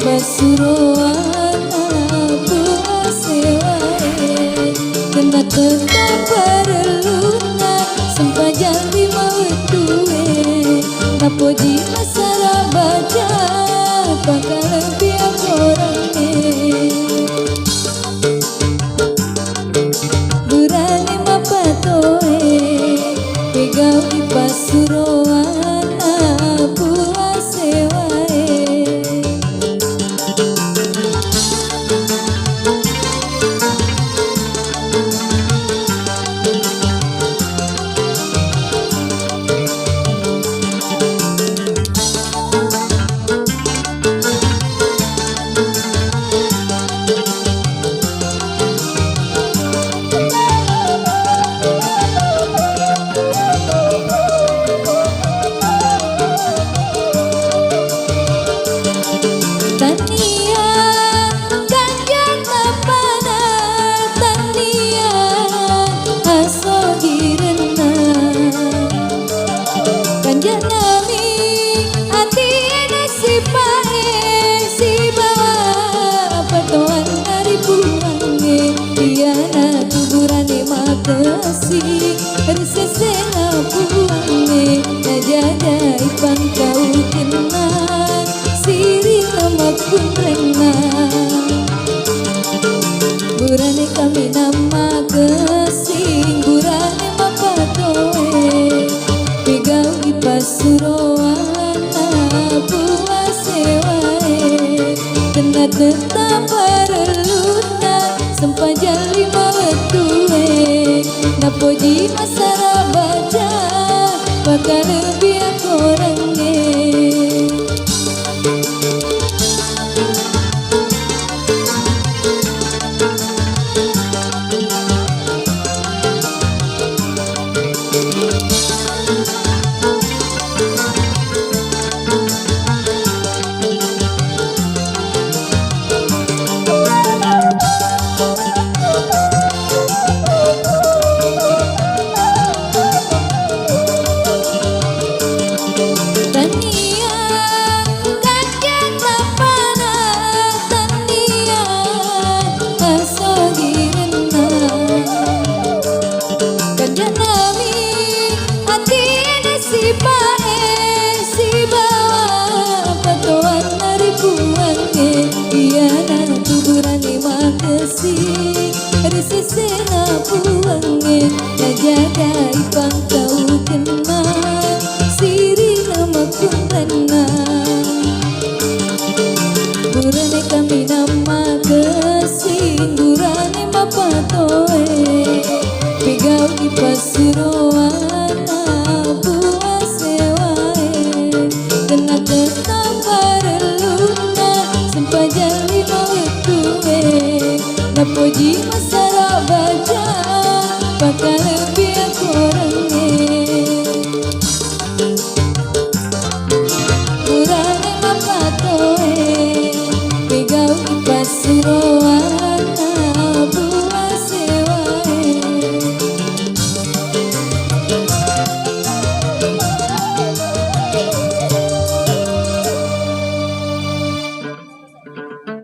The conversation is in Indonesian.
Pasuruan aku asewae kena tetap perluna sempajan lima wetuwe napoji masara baca bakal lebih orangnya berani mapatoe pegau di Pasuruan aku asewae. Kasih bersesena puange najaga ipan kau kena siri lemak pun rena burane kami nama kesing burane mapatoe pegau di Pasuruan buah sewae kena tetap perluna sempajan lima wetuwe napoji masara baca bakal lebih orangnya. Bersesena puange najaga ipan kau kena siri nama pun rena burane kami nama kesing burane mapatoe pegau di Pasuruan buah sewae kena tetap perluna sempajan lima wetuwe napoji masara baca bakal lebih orangnya burane mapatoe pegau di Pasuruan